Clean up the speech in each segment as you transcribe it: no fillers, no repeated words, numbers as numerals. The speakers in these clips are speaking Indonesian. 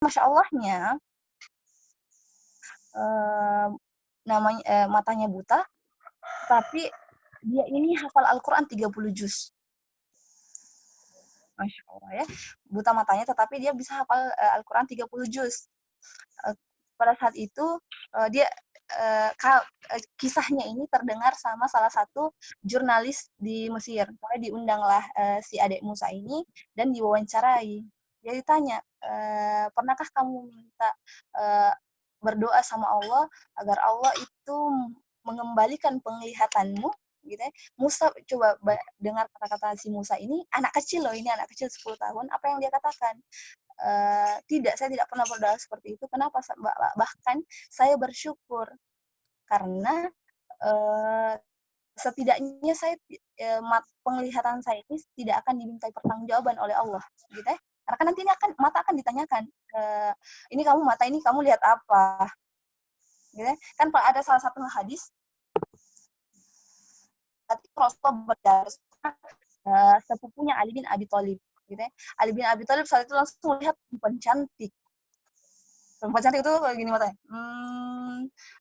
masya Allahnya matanya buta, tapi dia ini hafal Al-Quran 30 juz. Masya Allah ya, buta matanya tetapi dia bisa hafal Al-Quran 30 juz. Pada saat itu dia kisahnya ini terdengar sama salah satu jurnalis di Mesir. Pokoknya diundanglah si adik Musa ini dan diwawancarai. Dia ditanya, pernahkah kamu minta berdoa sama Allah agar Allah itu mengembalikan penglihatanmu? Gitu ya. Musa coba dengar kata-kata si Musa ini, anak kecil loh, ini anak kecil 10 tahun, apa yang dia katakan? Tidak, saya tidak pernah berdoa seperti itu. Kenapa? Bahkan saya bersyukur karena setidaknya saya penglihatan saya ini tidak akan dimintai pertanggungjawaban oleh Allah, gitu ya. Karena kan nanti ini mata akan ditanyakan, ini kamu mata ini kamu lihat apa, gitu ya. Kan ada salah satu hadis, Rasulullah berdaras sepupunya Ali bin Abi Thalib, gitu ya. Ali bin Abi Thalib saat itu langsung melihat perempuan cantik. Perempuan cantik itu kayak gini matanya.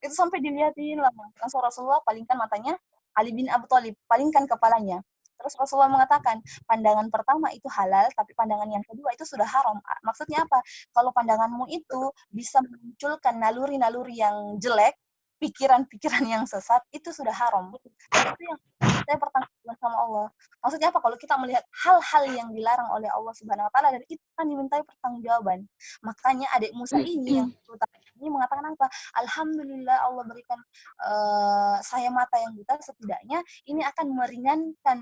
Itu sampai dilihatin lama. Langsung Rasulullah palingkan matanya, Ali bin Abi Thalib palingkan kepalanya. Terus Rasulullah mengatakan, pandangan pertama itu halal, tapi pandangan yang kedua itu sudah haram. Maksudnya apa? Kalau pandanganmu itu bisa memunculkan naluri-naluri yang jelek, pikiran-pikiran yang sesat, itu sudah haram. Dan itu yang saya pertanyakan sama Allah. Maksudnya apa? Kalau kita melihat hal-hal yang dilarang oleh Allah Subhanahu Wa Taala, dan itu kan dimintai pertanggungjawaban. Makanya adik Musa ini yang ini mengatakan apa? Alhamdulillah Allah berikan saya mata yang buta, setidaknya ini akan meringankan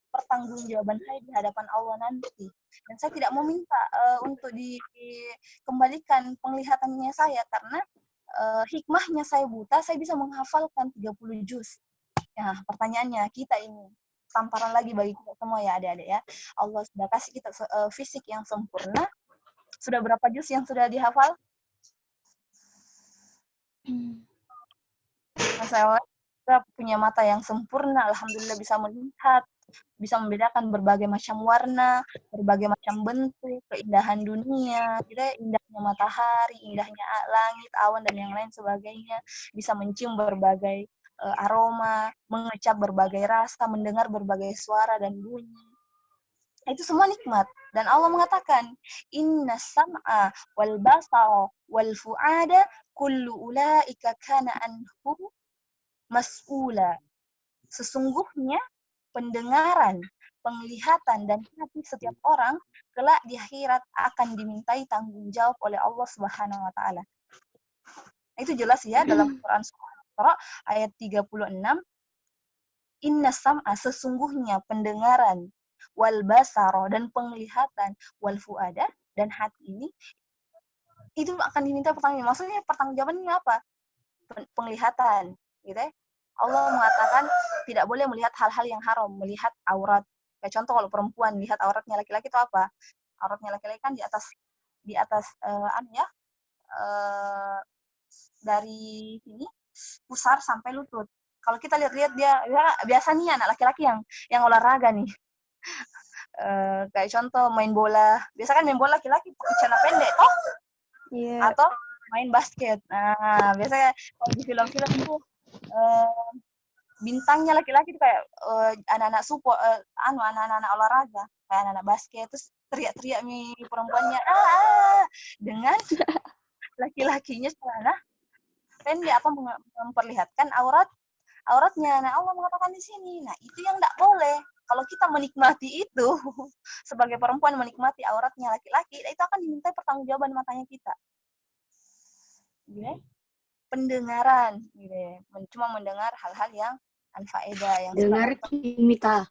pertanggungjawaban saya di hadapan Allah nanti. Dan saya tidak mau minta untuk dikembalikan penglihatannya saya, karena hikmahnya saya buta, saya bisa menghafalkan 30 juz. Nah, pertanyaannya kita ini tamparan lagi bagi kita semua ya adik-adik ya. Allah sudah kasih kita fisik yang sempurna. Sudah berapa juz yang sudah dihafal? Masalah kita punya mata yang sempurna, alhamdulillah bisa melihat, bisa membedakan berbagai macam warna, berbagai macam bentuk, keindahan dunia, indahnya matahari, indahnya langit, awan, dan yang lain sebagainya, bisa mencium berbagai aroma, mengecap berbagai rasa, mendengar berbagai suara dan bunyi. Itu semua nikmat. Dan Allah mengatakan, Inna sam'a wal basara wal fu'ada kullu ulaika kana anhu mas'ula. Sesungguhnya pendengaran, penglihatan, dan hati setiap orang kelak di akhirat akan dimintai tanggung jawab oleh Allah Subhanahu wa taala. Itu jelas ya dalam Quran surah Al-Isra ayat 36. Inna sam'a, sesungguhnya pendengaran, wal basara, dan penglihatan, wal fuada, dan hati ini itu akan diminta pertanggungjawaban. Maksudnya pertanggungjawabannya apa? Penglihatan, gitu ya. Allah mengatakan tidak boleh melihat hal-hal yang haram, melihat aurat. Kayak contoh kalau perempuan lihat auratnya laki-laki itu apa? Auratnya laki-laki kan di atas dari sini pusar sampai lutut. Kalau kita lihat dia biasa nih anak laki-laki yang olahraga nih. Kayak contoh main bola. Biasa kan main bola laki-laki pakai celana pendek toh? Yeah. Atau main basket. Nah, biasanya kalau di film-film itu bintangnya laki-laki itu kayak anak-anak support, anak-anak olahraga, kayak anak-anak basket, terus teriak-teriak nih perempuannya, dengan laki-lakinya celana pendek apa memperlihatkan auratnya. Nah, Allah mengatakan di sini. Nah, itu yang enggak boleh. Kalau kita menikmati itu sebagai perempuan menikmati auratnya laki-laki, itu akan dimintai pertanggungjawaban matanya kita. Gitu. Pendengaran, gitu ya. Cuma mendengar hal-hal yang anfaedah, yang dengar Kimita.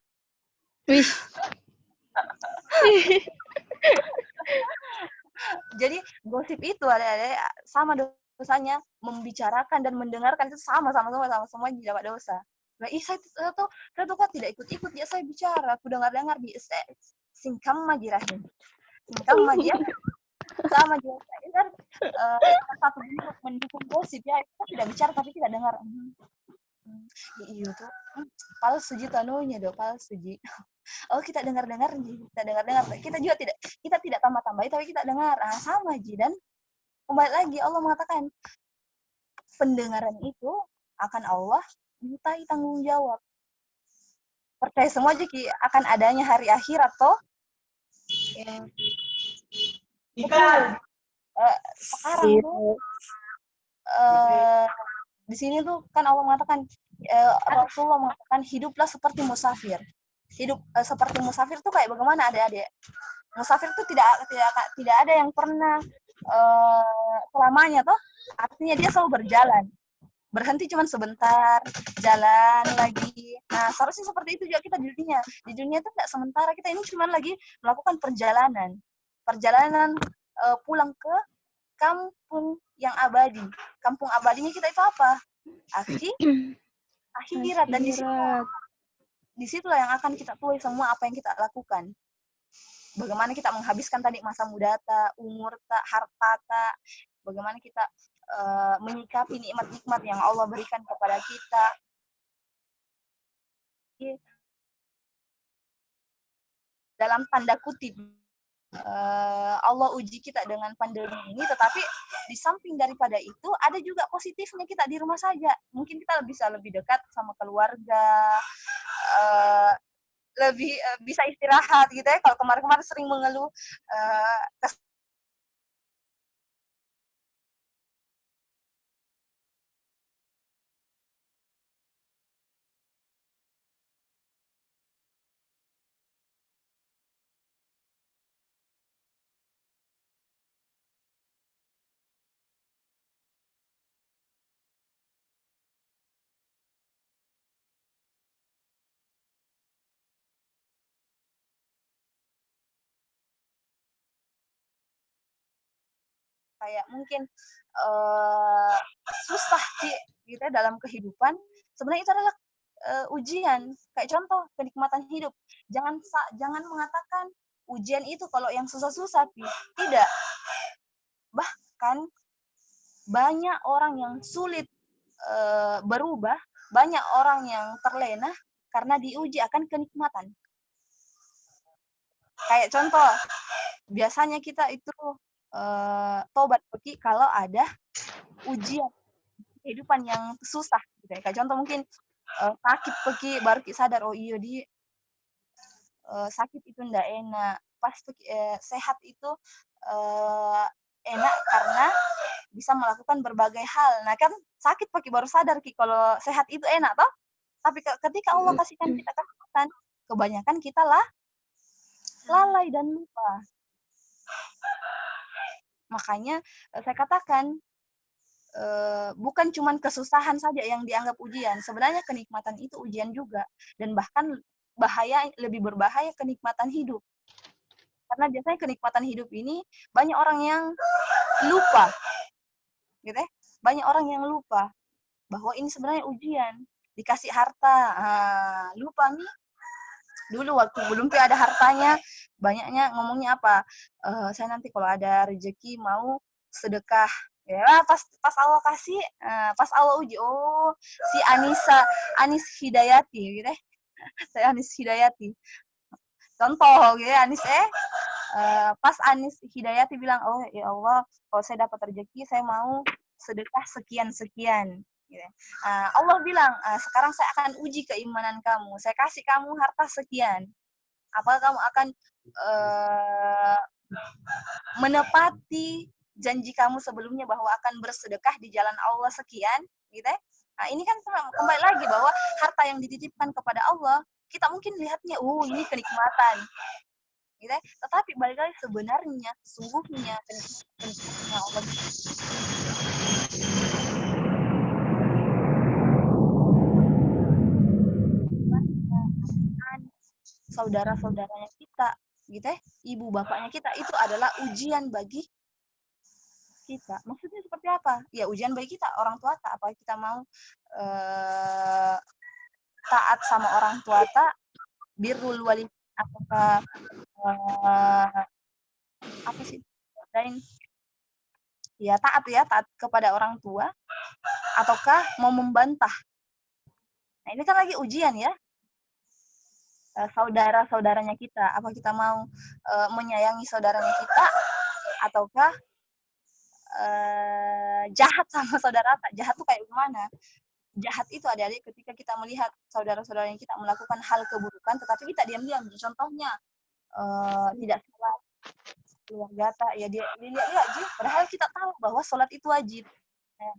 Jadi gosip itu ada sama dosanya, membicarakan dan mendengarkan itu sama semua dapat dosa. Nah, saya tuh kan tidak ikut-ikut ya, saya bicara, aku dengar di singkam majirahin. Singkam majir sama juga kan satu bentuk mendukung gosip ya, kita tidak bicara tapi tidak dengar. Iya tuh. Palsu ji tanunya do, palsu ji. Oh, kita dengar-dengar ji, kita dengar-dengar. Kita tidak tambah-tambahi tapi kita dengar. Ah, sama ji, dan kembali lagi Allah mengatakan pendengaran itu akan Allah mintai tanggung jawab. Percaya semua aja ki akan adanya hari akhirat toh. Yang sekarang tuh di sini tuh kan Allah mengatakan Rasulullah mengatakan hiduplah seperti musafir. Hidup seperti musafir tuh kayak bagaimana adik-adik? Musafir tuh tidak ada yang pernah selamanya toh. Artinya dia selalu berjalan. Berhenti cuma sebentar, jalan lagi. Nah, seharusnya seperti itu juga kita di dunia. Di dunia itu tidak sementara, kita ini cuma lagi melakukan perjalanan. Perjalanan pulang ke kampung yang abadi. Kampung abadinya kita itu apa? Akhirat. Dan disitulah yang akan kita tuai semua apa yang kita lakukan. Bagaimana kita menghabiskan tadi masa muda umur harta bagaimana kita menyikapi nikmat-nikmat yang Allah berikan kepada kita. Dalam tanda kutip Allah uji kita dengan pandemi ini, tetapi di samping daripada itu ada juga positifnya kita di rumah saja. Mungkin kita bisa lebih dekat sama keluarga, lebih bisa istirahat gitu ya. Kalau kemarin-kemarin sering mengeluh kayak mungkin susah sih gitu ya dalam kehidupan, sebenarnya itu adalah ujian. Kayak contoh kenikmatan hidup, jangan mengatakan ujian itu kalau yang susah-susah, tidak. Bahkan banyak orang yang sulit berubah, banyak orang yang terlena karena diuji akan kenikmatan. Kayak contoh, biasanya kita itu tobat pergi kalau ada ujian kehidupan yang susah gitu ya. Kayak contoh mungkin sakit pergi baru kita sadar, oh iya di sakit itu ndak enak. Pas sehat itu enak karena bisa melakukan berbagai hal. Nah kan sakit pergi baru sadar ki kalau sehat itu enak toh. Tapi ketika Allah kasihkan kita kesehatan, kebanyakan kita lalai dan lupa. Makanya saya katakan bukan cuma kesusahan saja yang dianggap ujian. Sebenarnya kenikmatan itu ujian juga. Dan bahkan lebih berbahaya kenikmatan hidup. Karena biasanya kenikmatan hidup ini banyak orang yang lupa. Gitu ya? Banyak orang yang lupa bahwa ini sebenarnya ujian. Dikasih harta, lupa nih. Dulu waktu belum ada hartanya, banyaknya ngomongnya apa? Saya nanti kalau ada rezeki mau sedekah. Ya, pas Allah kasih, pas Allah uji, oh si Anis Hidayati, gitu. Saya Anis Hidayati. Contoh, gitu ya, pas Anis Hidayati bilang, oh ya Allah, kalau saya dapat rezeki, saya mau sedekah sekian-sekian. Gitu. Allah bilang, sekarang saya akan uji keimanan kamu. Saya kasih kamu harta sekian. Apakah kamu akan menepati janji kamu sebelumnya bahwa akan bersedekah di jalan Allah sekian? Gitu ya. Nah, ini kan kembali lagi bahwa harta yang dititipkan kepada Allah, kita mungkin lihatnya, ini kenikmatan. Gitu ya. Tetapi balik lagi sebenarnya, sesungguhnya kenikmatan Allah saudara-saudaranya kita, gitu ya, ibu bapaknya kita, itu adalah ujian bagi kita. Maksudnya seperti apa? Ya ujian bagi kita, orang tua tak, apa kita mau taat sama orang tua tak, birrul walid, apakah apa sih lain, ya taat kepada orang tua, ataukah mau membantah Nah, ini kan lagi ujian ya, saudara-saudaranya kita. Apa kita mau menyayangi saudaranya kita, ataukah jahat sama saudara? Jahat tuh kayak gimana? Jahat itu adik-adik ketika kita melihat saudara-saudaranya kita melakukan hal keburukan, tetapi kita diam-diam. Contohnya, tidak sholat, keluarga tak, ya dia lihat-lihat aja. Padahal kita tahu bahwa sholat itu wajib. Nah,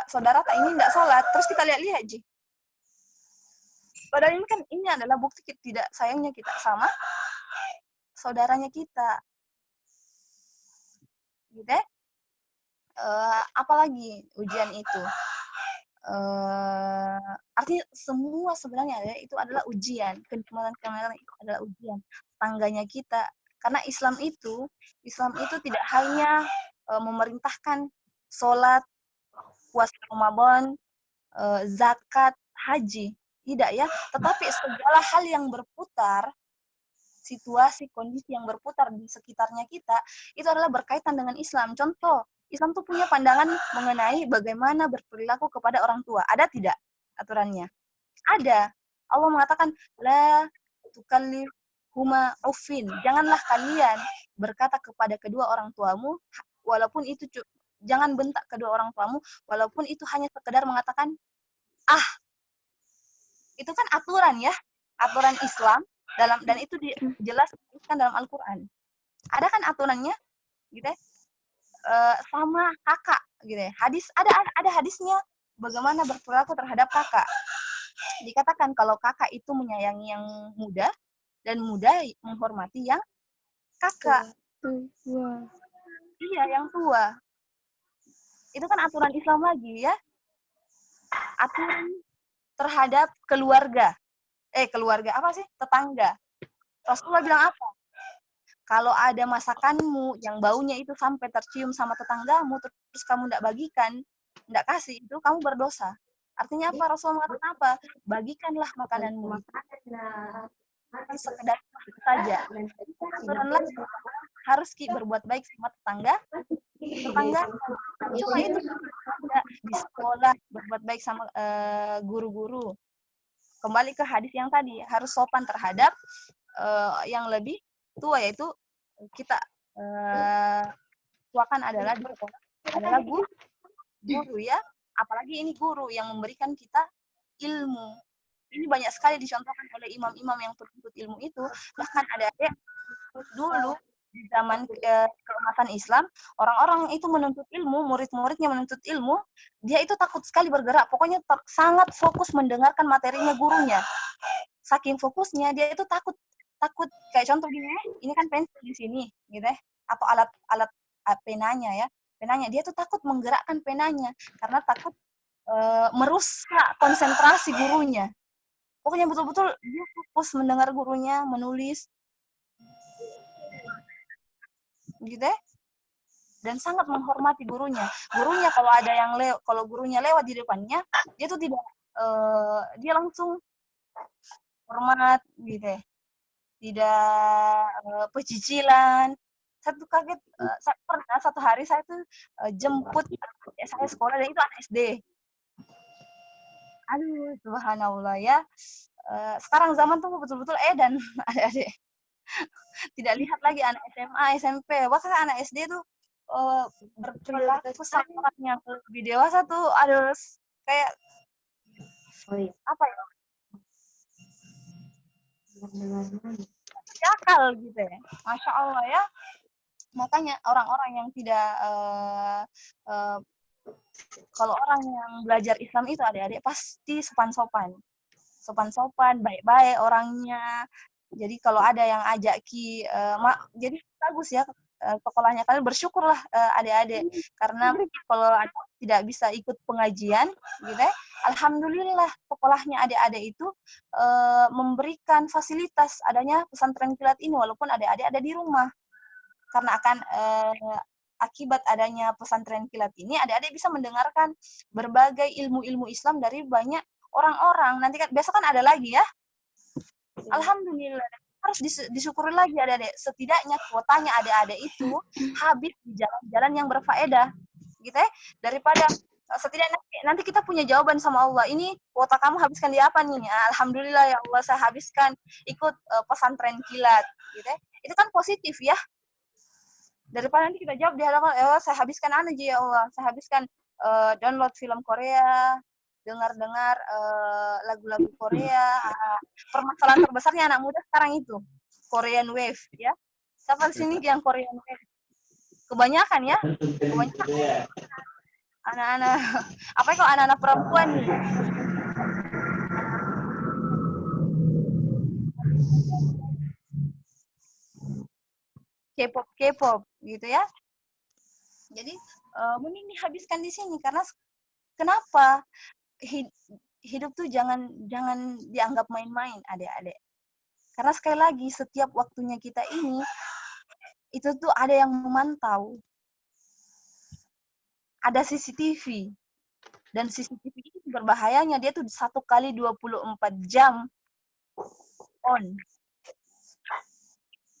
saudara tak ini tidak sholat, terus kita lihat-lihat aja. Padahal ini kan ini adalah bukti tidak sayangnya kita sama saudaranya kita. Gitu ya? Apalagi ujian itu. Artinya semua sebenarnya ya, itu adalah ujian. Kenikmatan itu adalah ujian. Tangganya kita. Karena Islam itu tidak hanya memerintahkan sholat, puasa Ramadan, zakat, haji. Tidak ya. Tetapi segala hal yang berputar, situasi, kondisi yang berputar di sekitarnya kita, itu adalah berkaitan dengan Islam. Contoh, Islam tuh punya pandangan mengenai bagaimana berperilaku kepada orang tua. Ada tidak aturannya? Ada. Allah mengatakan, la tukallifhuma uffin. Janganlah kalian berkata kepada kedua orang tuamu, walaupun itu jangan bentak kedua orang tuamu, walaupun itu hanya sekedar mengatakan, ah. Itu kan aturan ya, aturan Islam dan itu jelas disebutkan dalam Al-Qur'an. Ada kan aturannya gitu ya? Sama kakak gitu ya. Hadis ada hadisnya bagaimana berperilaku terhadap kakak. Dikatakan kalau kakak itu menyayangi yang muda dan muda menghormati yang kakak. Tua. Iya, yang tua. Itu kan aturan Islam lagi ya. Aturan terhadap keluarga. Keluarga apa sih? Tetangga. Rasulullah bilang apa? Kalau ada masakanmu yang baunya itu sampai tercium sama tetanggamu, terus kamu tidak bagikan, tidak kasih, itu kamu berdosa. Artinya apa? Rasulullah mengatakan apa? Bagikanlah makananmu. Bukan sekedar saja. Aturanlah harus berbuat baik sama tetangga. Cuma itu di sekolah berbuat baik sama guru-guru. Kembali ke hadis yang tadi, harus sopan terhadap yang lebih tua, yaitu kita tuakan adalah guru ya, apalagi ini guru yang memberikan kita ilmu. Ini banyak sekali dicontohkan oleh imam-imam yang penuntut ilmu itu. Bahkan ada dulu di zaman keemasan Islam, orang-orang itu menuntut ilmu, murid-muridnya menuntut ilmu, dia itu takut sekali bergerak, pokoknya sangat fokus mendengarkan materinya gurunya. Saking fokusnya dia itu takut kayak contoh gini, ini kan pensil di sini gitu ya, atau alat penanya ya, penanya dia tuh takut menggerakkan penanya karena takut merusak konsentrasi gurunya. Pokoknya betul-betul dia fokus mendengar gurunya menulis gitu ya, dan sangat menghormati gurunya. Gurunya kalau ada yang kalau gurunya lewat di depannya, dia tuh tidak dia langsung hormat gitu ya. Tidak pecicilan. Satu kaget, pernah satu hari saya tuh jemput saya sekolah dan itu anak SD. Aduh, subhanallah ya. Sekarang zaman tuh betul-betul edan adik-adik. Tidak lihat lagi anak SMA, SMP. Bahkan anak SD tuh berperilaku sama orang yang lebih dewasa tuh, aduh, kayak apa ya? Akal gitu ya. Masya Allah ya. Makanya orang-orang yang tidak kalau orang yang belajar Islam itu adik-adik pasti sopan-sopan, baik-baik orangnya. Jadi kalau ada yang ajak jadi bagus ya sekolahnya, kalian bersyukurlah adik-adik, karena kalau tidak bisa ikut pengajian gitu ya, alhamdulillah sekolahnya adik-adik itu memberikan fasilitas adanya pesantren kilat ini, walaupun adik-adik ada di rumah. Karena akan akibat adanya pesantren kilat ini, adik-adik bisa mendengarkan berbagai ilmu-ilmu Islam dari banyak orang-orang. Nanti kan besok kan ada lagi ya. Alhamdulillah, harus disyukuri lagi adik-adik. Setidaknya kuotanya adik-adik itu habis di jalan-jalan yang berfaedah, gitu ya. Daripada Setidaknya nanti kita punya jawaban sama Allah. Ini kuota kamu habiskan di apa nih? Alhamdulillah ya Allah, saya habiskan ikut pesantren kilat, gitu ya. Itu kan positif ya. Daripada nanti kita jawab di hadapan Allah, saya habiskan aja ya Allah, saya habiskan download film Korea, dengar-dengar lagu-lagu Korea. Permasalahan terbesarnya anak muda sekarang itu Korean Wave ya. Siapa sini yang Korean Wave? Kebanyakan ya, kebanyakan anak-anak apa kok anak-anak perempuan nih. K-pop gitu ya. Jadi mending dihabiskan di sini karena kenapa hidup tuh jangan dianggap main-main adik-adik. Karena sekali lagi setiap waktunya kita ini itu tuh ada yang memantau. Ada CCTV. Dan CCTV itu berbahayanya dia tuh 1 kali 24 jam on.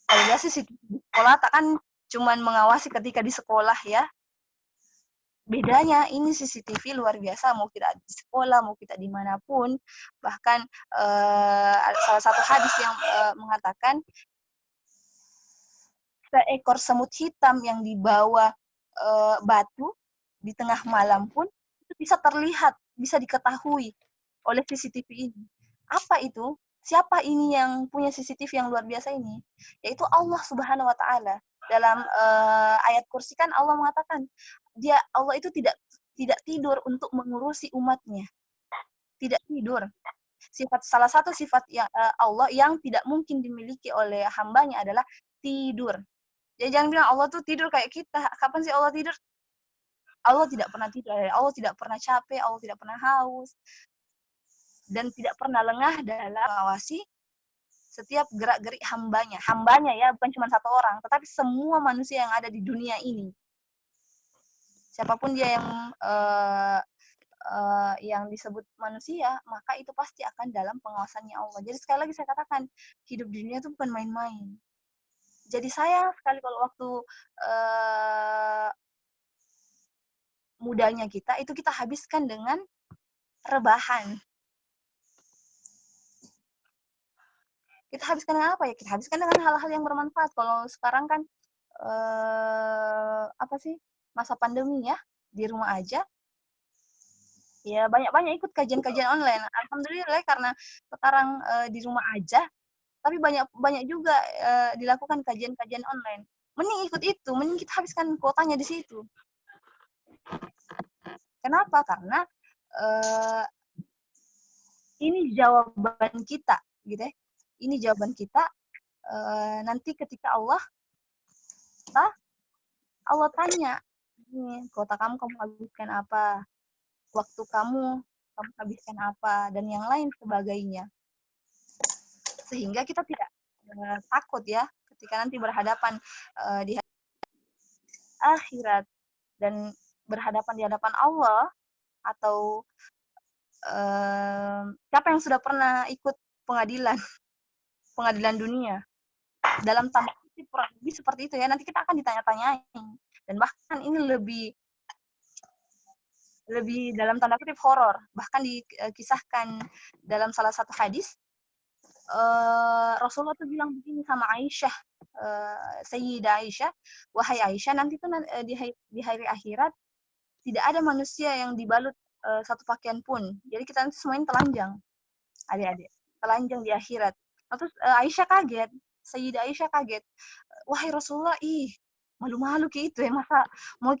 Kalau biasa CCTV di sekolah tak kan cuman mengawasi ketika di sekolah ya. Bedanya ini CCTV luar biasa, mau kita di sekolah, mau kita dimanapun. Bahkan salah satu hadis yang mengatakan seekor semut hitam yang dibawa batu di tengah malam pun itu bisa terlihat, bisa diketahui oleh CCTV ini. Apa itu? Siapa ini yang punya CCTV yang luar biasa ini? Yaitu Allah Subhanahu wa taala. Dalam ayat kursi kan Allah mengatakan, Allah itu tidak tidur untuk mengurusi umatnya. Tidak tidur. Salah satu sifat yang Allah yang tidak mungkin dimiliki oleh hambanya adalah tidur. Jadi jangan bilang Allah tuh tidur kayak kita. Kapan sih Allah tidur? Allah tidak pernah tidur. Allah tidak pernah capek. Allah tidak pernah haus. Dan tidak pernah lengah dalam mengawasi setiap gerak-gerik hambanya. Hambanya ya, bukan cuma satu orang. Tetapi semua manusia yang ada di dunia ini. Siapapun dia yang disebut manusia, maka itu pasti akan dalam pengawasannya Allah. Jadi sekali lagi saya katakan, hidup di dunia itu bukan main-main. Jadi sayang sekali kalau waktu mudanya kita itu kita habiskan dengan rebahan. Kita habiskan dengan apa ya? Kita habiskan dengan hal-hal yang bermanfaat. Kalau sekarang kan apa sih? Masa pandemi ya, di rumah aja. Ya banyak-banyak ikut kajian-kajian online. Alhamdulillah karena sekarang di rumah aja, tapi banyak juga dilakukan kajian-kajian online. Mending ikut itu, mending kita habiskan kuotanya di situ. Kenapa? Karena ini jawaban kita, gitu ya. Ini jawaban kita nanti ketika Allah tanya, nih kuota kamu habiskan apa? Waktu kamu habiskan apa? Dan yang lain sebagainya. Sehingga kita tidak takut ya ketika nanti berhadapan di akhirat dan berhadapan di hadapan Allah atau siapa yang sudah pernah ikut pengadilan dunia dalam tanda kutip kurang lebih seperti itu ya, nanti kita akan ditanya-tanyain dan bahkan ini lebih dalam tanda kutip horor, bahkan dikisahkan dalam salah satu hadis Rasulullah tuh bilang begini sama Aisyah, Sayyidah Aisyah, wahai Aisyah, nanti tuh di hari akhirat tidak ada manusia yang dibalut satu pakaian pun. Jadi kita nanti semuanya telanjang, adik-adik, telanjang di akhirat. Terus Aisyah kaget, Sayyidah Aisyah kaget, wahai Rasulullah, malu-malu kayak itu ya, masa mau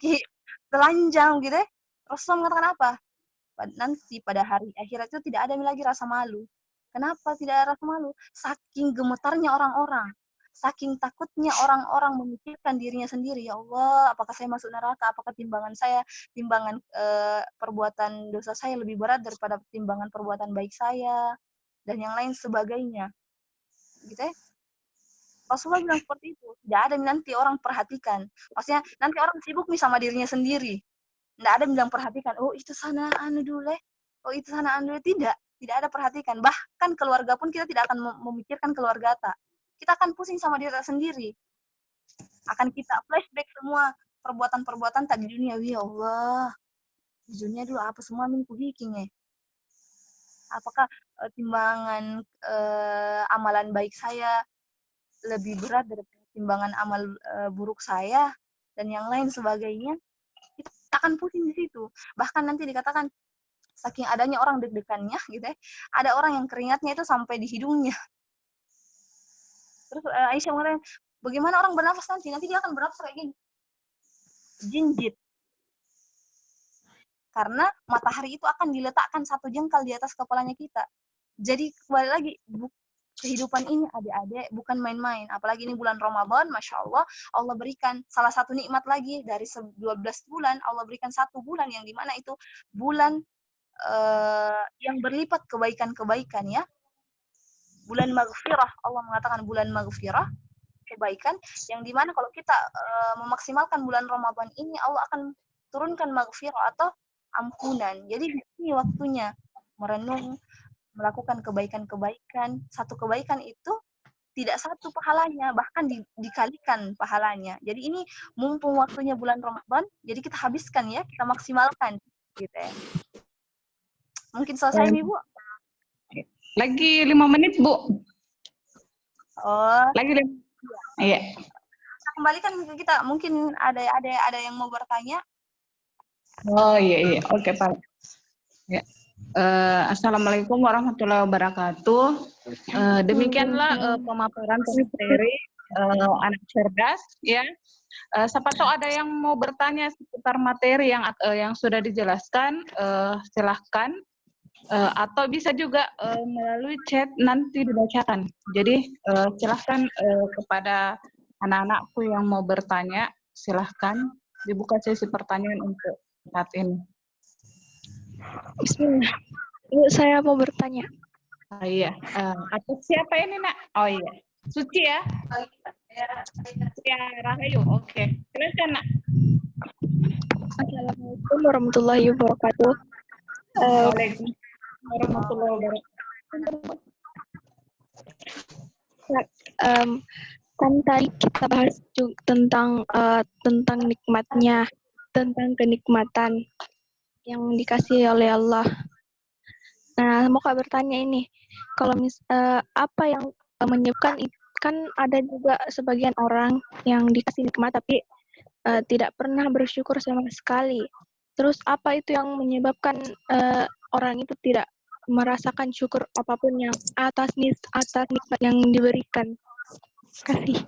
telanjang gitu ya. Rasulullah mengatakan apa? Nanti pada hari akhirat itu tidak ada lagi rasa malu. Kenapa tidak ada rasa malu? Saking gemetarnya orang-orang. Saking takutnya orang-orang memikirkan dirinya sendiri. Ya Allah, apakah saya masuk neraka? Apakah timbangan perbuatan dosa saya lebih berat daripada timbangan perbuatan baik saya? Dan yang lain sebagainya. Gitu ya. Rasulullah bilang seperti itu. Tidak ada nanti orang perhatikan. Maksudnya nanti orang sibuk nih sama dirinya sendiri. Tidak ada bilang perhatikan, oh itu sana anu dulu, oh itu sana anu dulu. Tidak ada perhatikan. Bahkan keluarga pun kita tidak akan memikirkan keluarga tak. Kita akan pusing sama diri sendiri. Akan kita flashback semua perbuatan-perbuatan tak di dunia. Ya Allah, Jujurnya dulu apa semua minggu bikin ya. Apakah timbangan amalan baik saya lebih berat dari timbangan amal buruk saya dan yang lain sebagainya, kita akan pusing di situ. Bahkan nanti dikatakan saking adanya orang deg-degannya gitu ya, ada orang yang keringatnya itu sampai di hidungnya. Terus Aisyah mengatakan, bagaimana orang bernafas nanti? Nanti dia akan bernafas kayak gini. Jinjit. Karena matahari itu akan diletakkan satu jengkal di atas kepalanya kita. Jadi kembali lagi, kehidupan ini adik-adik bukan main-main. Apalagi ini bulan Ramadan, Masya Allah, Allah berikan salah satu nikmat lagi dari 12 bulan, Allah berikan 1 bulan yang dimana itu bulan yang berlipat kebaikan-kebaikan ya. Bulan maghfirah, Allah mengatakan bulan maghfirah, kebaikan, yang dimana kalau kita memaksimalkan bulan Ramadan ini, Allah akan turunkan maghfirah atau ampunan. Jadi ini waktunya merenung, melakukan kebaikan-kebaikan. Satu kebaikan itu tidak satu pahalanya, bahkan dikalikan pahalanya. Jadi ini mumpung waktunya bulan Ramadan, jadi kita habiskan ya, kita maksimalkan gitu ya. Mungkin selesai nih, Bu. Lagi 5 menit, Bu. Oh. Lagi 5. Iya. Kita kembalikan ke kita. Mungkin ada yang mau bertanya. Oh iya. Oke, Pak. Ya. Assalamualaikum warahmatullahi wabarakatuh. Demikianlah pemaparan materi anak cerdas ya. Siapa tahu ada yang mau bertanya seputar materi yang sudah dijelaskan, silahkan. Atau bisa juga melalui chat nanti dibacakan. Jadi silahkan kepada anak-anakku yang mau bertanya, silahkan dibuka sesi pertanyaan untuk saat ini. Bismillah. Ibu, saya mau bertanya. Oh iya. Atas siapa ini, Nak? Oh iya. Suci ya? Ya, Rahayu. Oke. Silakan, Nak. Assalamualaikum warahmatullahi wabarakatuh. Waalaikumsalam warahmatullahi wabarakatuh. Kan tadi kita bahas tentang nikmatnya, tentang kenikmatan yang dikasih oleh Allah. Nah, mau Kak bertanya ini, kalau apa yang menyebabkan, kan ada juga sebagian orang yang dikasih nikmat tapi tidak pernah bersyukur sama sekali. Terus apa itu yang menyebabkan orang itu tidak merasakan syukur apapun yang atas nikmat yang diberikan? Kasih.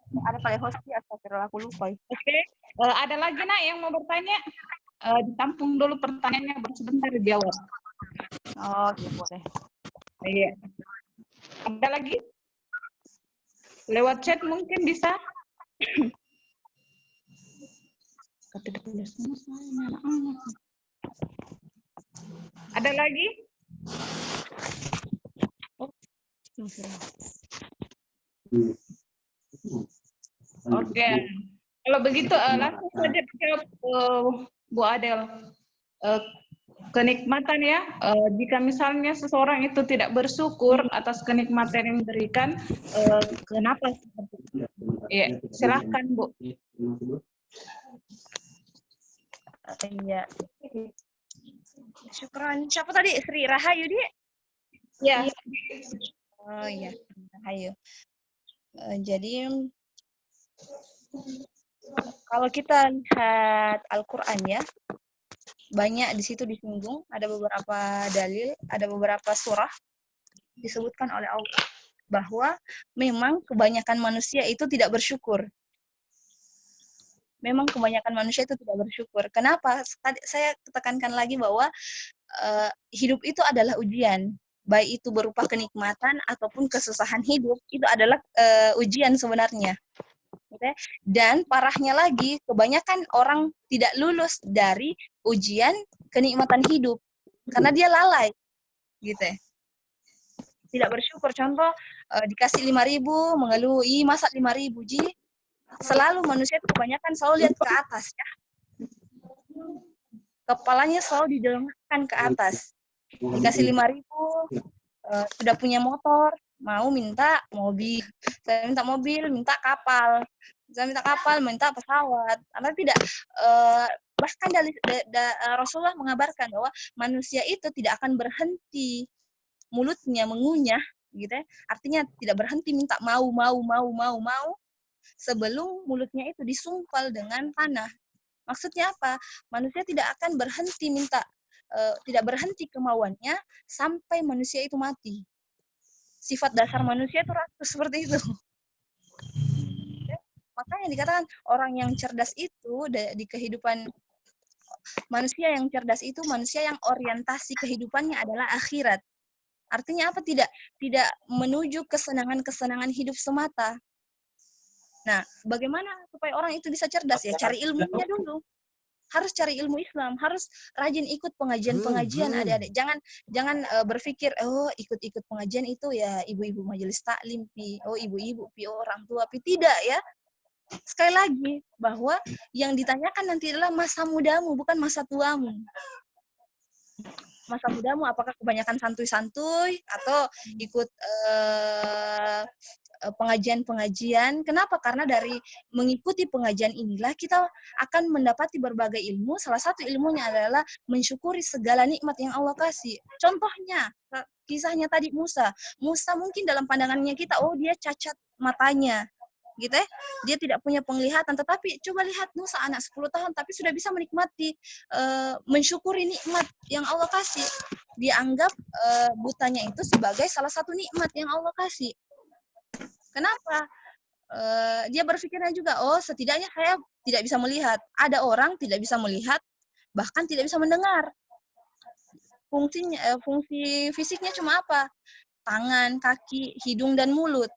Ada kali host ya, astagfirullah, aku lupa. Oke. Ada lagi, Nak, yang mau bertanya? Ditampung dulu pertanyaannya, baru sebentar dijawab. Oke, boleh. Iya. Ada lagi? Lewat chat mungkin bisa. Ada lagi? Oke. Kalau begitu langsung saja dijawab Bu Adel. Kenikmatan ya, jika misalnya seseorang itu tidak bersyukur atas kenikmatan yang diberikan, kenapa? Ya, silahkan Bu. Iya. Syukran. Siapa tadi? Sri Rahayu dia? Ya. Oh iya, Rahayu. Jadi kalau kita lihat Al-Quran ya, banyak di situ disinggung, ada beberapa dalil, ada beberapa surah disebutkan oleh Allah bahwa memang kebanyakan manusia itu tidak bersyukur. Memang kebanyakan manusia itu tidak bersyukur. Kenapa? Saya tekankan lagi bahwa hidup itu adalah ujian. Baik itu berupa kenikmatan ataupun kesusahan hidup, itu adalah ujian sebenarnya. Dan parahnya lagi, kebanyakan orang tidak lulus dari ujian kenikmatan hidup. Karena dia lalai. Gitu ya. Tidak bersyukur. Contoh, dikasih 5.000, mengeluh, masa 5.000, Ji? Selalu manusia itu kebanyakan selalu lihat ke atas ya. Kepalanya selalu dijelengkan ke atas. Dikasih 5.000, sudah punya motor, mau minta mobil, saya minta mobil, minta kapal, saya minta kapal, minta pesawat. Anda tidak bahkan Rasulullah mengabarkan bahwa manusia itu tidak akan berhenti mulutnya mengunyah, gitu ya. Artinya tidak berhenti minta mau sebelum mulutnya itu disumpal dengan tanah. Maksudnya apa? Manusia tidak akan berhenti minta, tidak berhenti kemauannya sampai manusia itu mati. Sifat dasar manusia itu seperti itu. Makanya dikatakan orang yang cerdas itu di kehidupan manusia yang cerdas itu manusia yang orientasi kehidupannya adalah akhirat. Artinya apa? Tidak menuju kesenangan-kesenangan hidup semata. Nah, bagaimana supaya orang itu bisa cerdas? Ya cari ilmunya dulu. Harus cari ilmu Islam, harus rajin ikut pengajian-pengajian adik-adik. Jangan berpikir ikut-ikut pengajian itu ya ibu-ibu majelis taklim pi, ibu-ibu pi, orang tua pi, tidak ya. Sekali lagi bahwa yang ditanyakan nanti adalah masa mudamu, bukan masa tuamu. Masa mudamu apakah kebanyakan santuy-santuy atau ikut pengajian-pengajian. Kenapa? Karena dari mengikuti pengajian inilah kita akan mendapati berbagai ilmu. Salah satu ilmunya adalah mensyukuri segala nikmat yang Allah kasih. Contohnya, kisahnya tadi Musa. Musa mungkin dalam pandangannya kita, dia cacat matanya. Gitu ya. Dia tidak punya penglihatan, tetapi coba lihat Musa anak 10 tahun tapi sudah bisa menikmati, mensyukuri nikmat yang Allah kasih. Dia anggap butanya itu sebagai salah satu nikmat yang Allah kasih. Kenapa? Dia berpikirnya juga, setidaknya saya tidak bisa melihat. Ada orang tidak bisa melihat, bahkan tidak bisa mendengar. Fungsi fisiknya cuma apa? Tangan, kaki, hidung, dan mulut.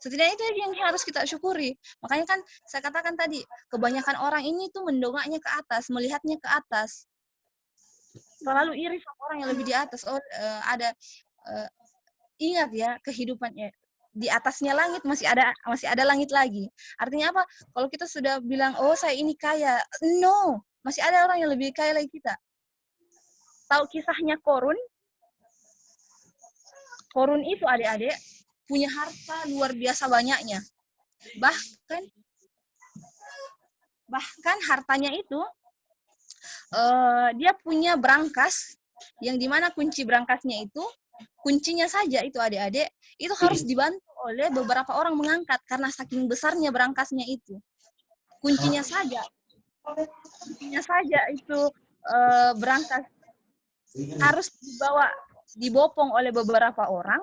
Setidaknya itu yang harus kita syukuri. Makanya kan saya katakan tadi, kebanyakan orang ini tuh mendongaknya ke atas, melihatnya ke atas. Selalu iri sama orang yang lebih di atas. Ingat ya, kehidupannya di atasnya langit masih ada langit lagi. Artinya apa? Kalau kita sudah bilang, saya ini kaya, no, masih ada orang yang lebih kaya lagi kita. Tahu kisahnya Korun? Korun itu adik-adik punya harta luar biasa banyaknya. Bahkan hartanya itu dia punya brankas yang dimana kunci brankasnya itu, kuncinya saja itu adik-adik itu harus dibantu oleh beberapa orang mengangkat karena saking besarnya brankasnya itu. Kuncinya saja itu brankas harus dibopong oleh beberapa orang.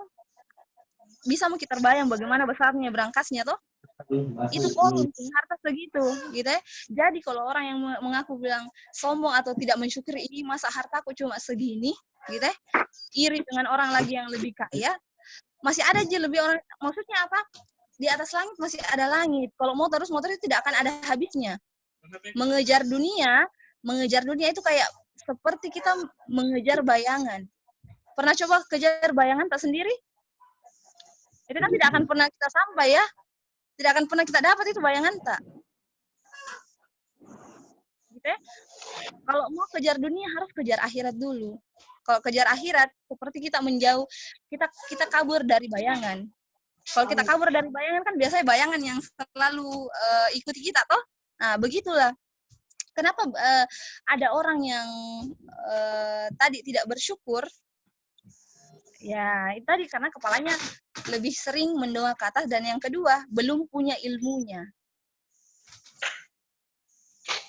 Bisa mungkin terbayang bagaimana besarnya brankasnya toh? Itu Korun punya harta segitu, gitu ya. Jadi kalau orang yang mengaku bilang sombong atau tidak mensyukuri, ini masa hartaku cuma segini, gitu ya. Iri dengan orang lagi yang lebih kaya, masih ada aja lebih orang. Maksudnya apa? Di atas langit masih ada langit. Kalau mau terus itu tidak akan ada habisnya. Mengejar dunia itu kayak seperti kita mengejar bayangan. Pernah coba kejar bayangan tak sendiri? Itu kan tidak akan pernah kita sampai ya. Tidak akan pernah kita dapat itu bayangan tak. Gitu ya? Kalau mau kejar dunia harus kejar akhirat dulu. Kalau kejar akhirat seperti kita menjauh, kita kabur dari bayangan. Kalau kita kabur dari bayangan kan biasanya bayangan yang selalu ikuti kita toh. Nah, begitulah. Kenapa ada orang yang tadi tidak bersyukur? Ya, itu tadi karena kepalanya lebih sering mendongak ke atas, dan yang kedua, belum punya ilmunya.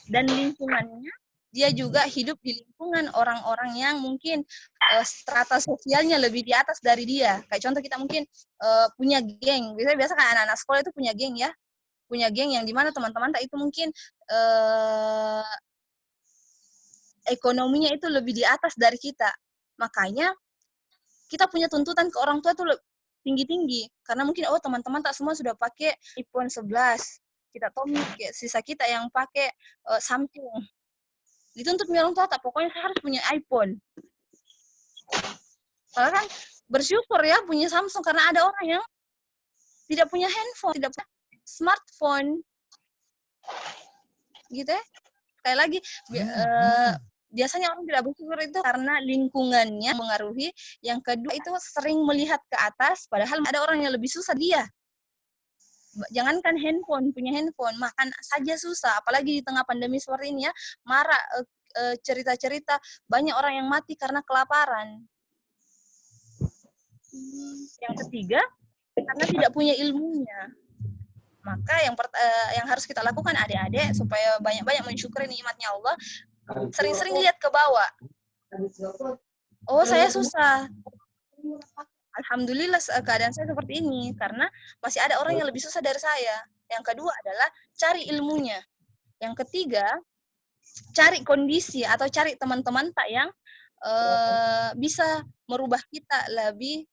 Dan lingkungannya, dia juga hidup di lingkungan orang-orang yang mungkin strata sosialnya lebih di atas dari dia. Kayak contoh kita mungkin punya geng. Biasa kan anak-anak sekolah itu punya geng ya. Punya geng yang dimana teman-teman itu mungkin ekonominya itu lebih di atas dari kita. Makanya kita punya tuntutan ke orang tua itu tinggi-tinggi. Karena mungkin teman-teman tak semua sudah pakai iPhone 11. Kita tahu sisa kita yang pakai Samsung. Dituntut orang tua tak, pokoknya saya harus punya iPhone. Padahal kan bersyukur ya punya Samsung, karena ada orang yang tidak punya handphone, tidak punya smartphone. Gitu ya. Sekali lagi, biasanya orang tidak bersyukur itu karena lingkungannya mengaruhi. Yang kedua itu sering melihat ke atas, padahal ada orang yang lebih susah dia. Jangankan punya handphone, makan saja susah. Apalagi di tengah pandemi seperti ini ya, marak cerita-cerita banyak orang yang mati karena kelaparan. Yang ketiga, karena tidak punya ilmunya. Maka yang harus kita lakukan adik-adik supaya banyak-banyak mensyukuri nikmatnya Allah, sering-sering lihat ke bawah. Oh, saya susah. Alhamdulillah keadaan saya seperti ini karena masih ada orang yang lebih susah dari saya. Yang kedua adalah cari ilmunya. Yang ketiga, cari kondisi atau cari teman-teman Pak yang bisa merubah kita lebih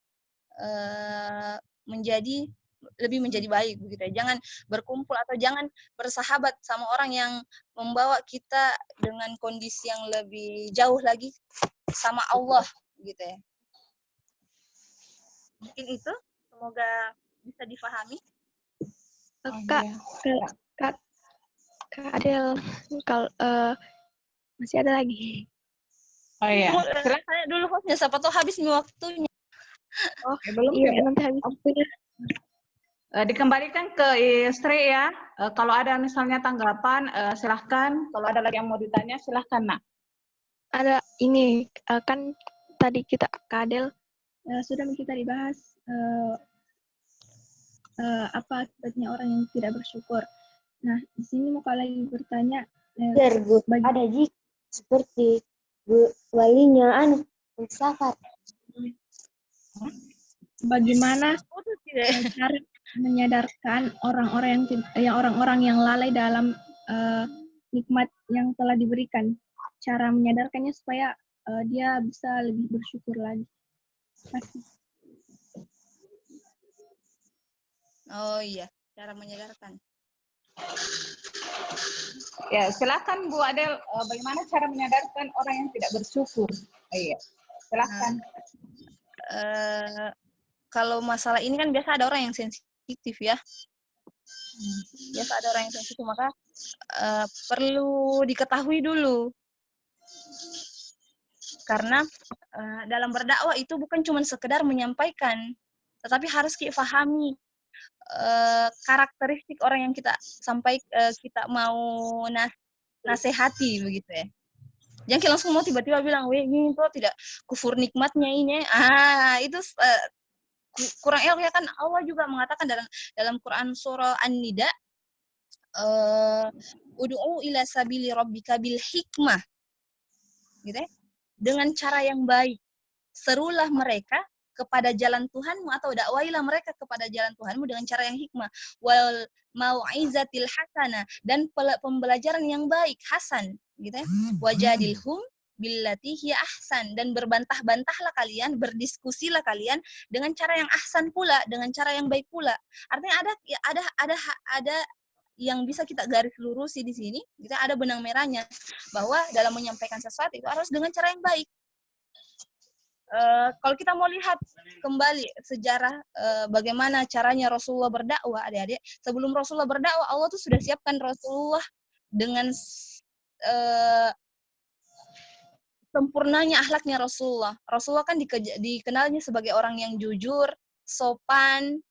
menjadi baik begitu ya. Jangan berkumpul atau jangan bersahabat sama orang yang membawa kita dengan kondisi yang lebih jauh lagi sama Allah gitu ya. Mungkin itu, semoga bisa difahami. Kak Adel, kalau masih ada lagi. Oh iya. Saya dulu hostnya, siapa tahu habis nih waktunya. Oh, belum iya, ya. nanti habis waktunya. Dikembalikan ke istri ya. Kalau ada misalnya tanggapan, silahkan. Kalau ada lagi yang mau ditanya, silahkan, Nak. Ada ini, kan tadi kita, Kak Adel, sudah kita dibahas apa akibatnya orang yang tidak bersyukur. Nah, di sini mau lagi bertanya, ada jika seperti walinya filsafat. Bagaimana cara menyadarkan orang-orang yang lalai dalam nikmat yang telah diberikan? Cara menyadarkannya supaya dia bisa lebih bersyukur lagi. Masih. Oh iya, cara menyadarkan. Ya, silakan Bu Adel, bagaimana cara menyadarkan orang yang tidak bersyukur? Iya, silakan. Kalau masalah ini kan biasa ada orang yang sensitif ya. Biasa ada orang yang sensitif, maka perlu diketahui dulu. Karena dalam berdakwah itu bukan cuma sekedar menyampaikan, tetapi harus kita pahami karakteristik orang yang kita kita mau nasihati begitu ya. Jangan langsung mau tiba-tiba bilang, weh ini tuh tidak kufur nikmatnya ini. Itu kurang elok ya kan. Allah juga mengatakan dalam Quran surah An-Nida, ud'u ila sabili rabbika bil hikmah. Gitu ya. Dengan cara yang baik. Serulah mereka kepada jalan Tuhanmu atau dakwailah mereka kepada jalan Tuhanmu dengan cara yang hikmah. Wal mau'izatil hasanah, dan pembelajaran yang baik, hasan, gitu ya. Wajadilhum billati hiya ahsan, dan berbantah-bantahlah kalian, berdiskusilah kalian dengan cara yang ahsan pula, dengan cara yang baik pula. Artinya ada yang bisa kita garis lurusi di sini, kita ada benang merahnya bahwa dalam menyampaikan sesuatu itu harus dengan cara yang baik. Kalau kita mau lihat kembali sejarah bagaimana caranya Rasulullah berdakwah, adik-adik, sebelum Rasulullah berdakwah, Allah tuh sudah siapkan Rasulullah dengan sempurnanya akhlaknya Rasulullah. Rasulullah kan dikenalnya sebagai orang yang jujur, sopan,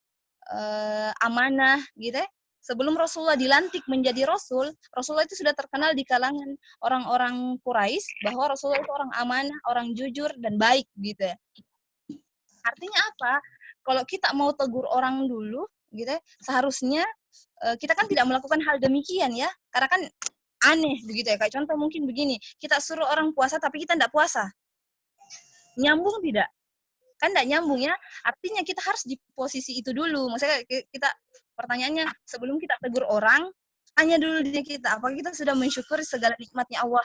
amanah, gitu ya. Sebelum Rasulullah dilantik menjadi Rasul, Rasulullah itu sudah terkenal di kalangan orang-orang Quraisy bahwa Rasulullah itu orang amanah, orang jujur, dan baik, gitu ya. Artinya apa? Kalau kita mau tegur orang dulu, gitu ya, seharusnya kita kan tidak melakukan hal demikian ya, karena kan aneh, begitu ya. Kayak contoh mungkin begini, kita suruh orang puasa tapi kita tidak puasa. Nyambung tidak? Kan tidak nyambung ya. Artinya kita harus di posisi itu dulu. Maksudnya kita pertanyaannya, sebelum kita tegur orang, tanya dulu diri kita, apakah kita sudah mensyukuri segala nikmatnya Allah?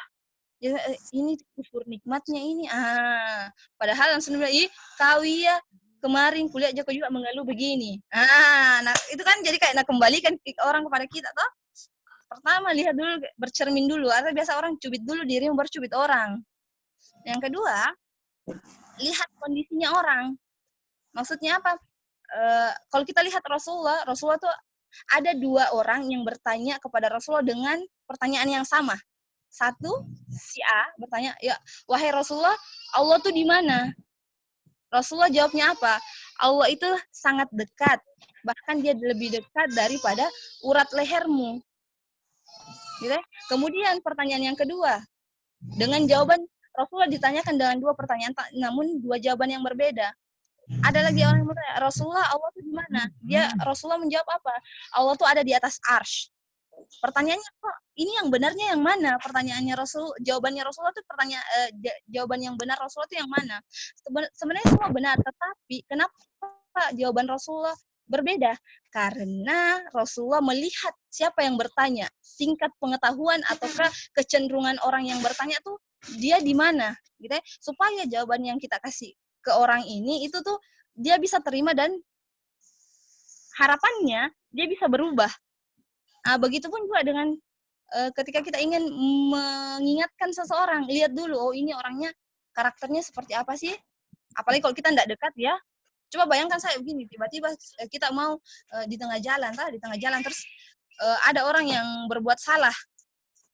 Ya, ini syukur nikmatnya ini. Padahal langsung bilang, kau ya kemarin kuliah Joko juga mengeluh begini. Nah itu kan jadi kayak kembalikan orang kepada kita toh. Pertama lihat dulu, bercermin dulu. Atau biasa orang cubit dulu dirimu baru cubit orang. Yang kedua, lihat kondisinya orang. Maksudnya apa? Kalau kita lihat Rasulullah tuh ada 2 orang yang bertanya kepada Rasulullah dengan pertanyaan yang sama. satu, si A bertanya, ya wahai Rasulullah, Allah tuh di mana? Rasulullah jawabnya apa? Allah itu sangat dekat, bahkan dia lebih dekat daripada urat lehermu. Gitu ya? Kemudian pertanyaan yang kedua, dengan jawaban Rasulullah ditanyakan dengan dua pertanyaan, namun dua jawaban yang berbeda. Ada lagi orang yang bertanya, Rasulullah, Allah itu di mana? Rasulullah menjawab apa? Allah itu ada di atas arsy. Pertanyaannya kok ini yang benarnya yang mana? Pertanyaannya jawabannya Rasulullah itu jawaban yang benar Rasulullah itu yang mana? Sebenarnya semua benar, tetapi kenapa jawaban Rasulullah berbeda? Karena Rasulullah melihat siapa yang bertanya, tingkat pengetahuan ataukah kecenderungan orang yang bertanya tuh dia di mana, gitu ya? Supaya jawaban yang kita kasih ke orang ini itu tuh dia bisa terima dan harapannya dia bisa berubah. Nah, begitupun juga dengan ketika kita ingin mengingatkan seseorang, lihat dulu, oh ini orangnya karakternya seperti apa sih? Apalagi kalau kita tidak dekat ya. Coba bayangkan saya begini, tiba-tiba kita mau di tengah jalan terus ada orang yang berbuat salah.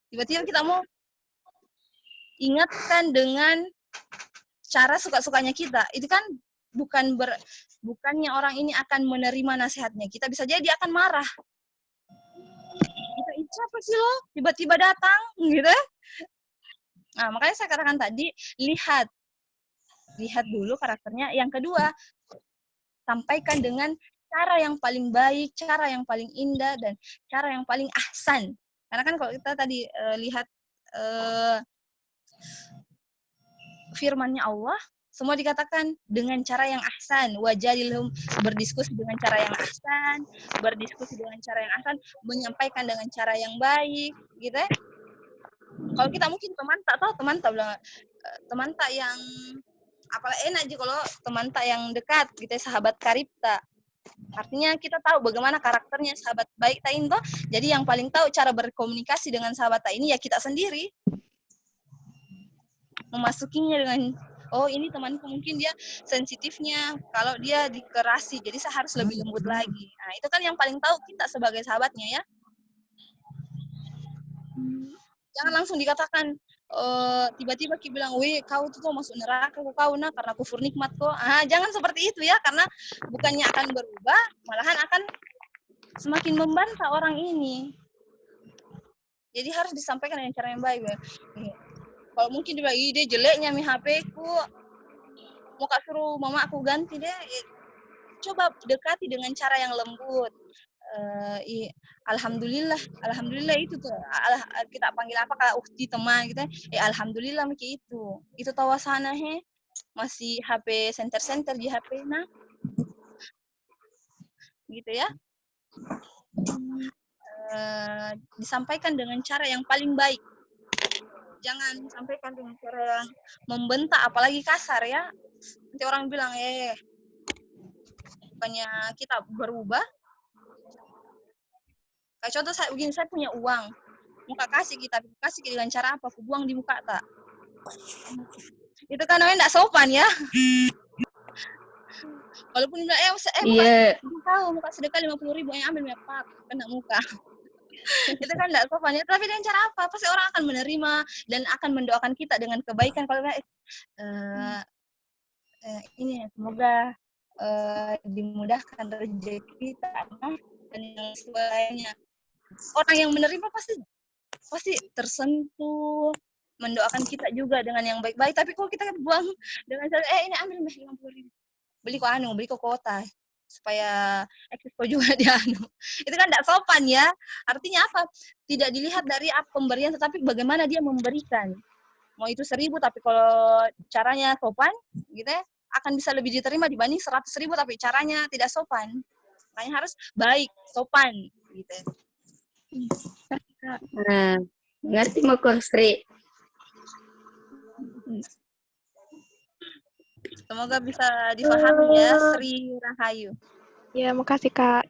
Tiba-tiba kita mau ingatkan dengan cara suka-sukanya kita. Itu kan bukannya orang ini akan menerima nasihatnya. Kita bisa jadi dia akan marah. Itu siapa sih lo? Tiba-tiba datang, gitu. Nah, makanya saya katakan tadi, lihat dulu karakternya. Yang kedua, sampaikan dengan cara yang paling baik, cara yang paling indah, dan cara yang paling ahsan. Karena kan kalau kita tadi lihat firman-Nya Allah, semua dikatakan dengan cara yang ahsan, wajadilhum, berdiskusi dengan cara yang ahsan, menyampaikan dengan cara yang baik, gitu ya. Kalau kita mungkin teman tak yang apalagi enak aja kalau teman tak yang dekat, gitu ya, sahabat karib tak. Artinya kita tahu bagaimana karakternya sahabat baik tak ini. Jadi yang paling tahu cara berkomunikasi dengan sahabat tak ini ya kita sendiri. Memasukinya dengan, oh ini temanku mungkin dia sensitifnya, kalau dia dikerasi, jadi saya harus lebih lembut lagi. Nah itu kan yang paling tahu kita sebagai sahabatnya ya. Jangan langsung dikatakan, tiba-tiba kita bilang, weh kau tuh masuk neraka kau nah karena kufur nikmat kok. Jangan seperti itu ya, karena bukannya akan berubah, malahan akan semakin membantah orang ini. Jadi harus disampaikan dengan cara yang baik. Kalau mungkin dia bilang, dia jeleknya mi HP-ku, mau kak suruh mama aku ganti deh. Coba dekati dengan cara yang lembut. Alhamdulillah itu tuh. Kita panggil apa kalau ukti teman kita. Alhamdulillah miki itu tawasana he. Masih HP center di HP nah. Gitu ya. Disampaikan dengan cara yang paling baik. Jangan sampaikan dengan cara yang membentak, apalagi kasar ya. Nanti orang bilang, bukannya kita berubah. Kayak contoh saya punya uang. Muka kasih dengan cara apa? Aku buang di muka tak. Itu kan namanya enggak sopan ya. Walaupun bilang, muka sedekah 50.000, ambil apa? Kena muka. Itu kan enggak sopan ya, tapi dengan cara apa? Pasti orang akan menerima dan akan mendoakan kita dengan kebaikan. Kalau ini semoga dimudahkan rezeki kita dan yang sebagainya. Orang yang menerima pasti tersentuh, mendoakan kita juga dengan yang baik-baik. Tapi kalau kita buang dengan cara, ini ambil 50.000, beli kok kota supaya eksis juga dia itu kan tidak sopan ya. Artinya apa? Tidak dilihat dari pemberian, tetapi bagaimana dia memberikan. Mau itu 1.000, tapi kalau caranya sopan, gitu ya, akan bisa lebih diterima dibanding 100.000 tapi caranya tidak sopan. Makanya harus baik, sopan, gitu ya. Ngerti mau Sri. Semoga bisa dipahami ya, Sri Rahayu. Ya, makasih Kak.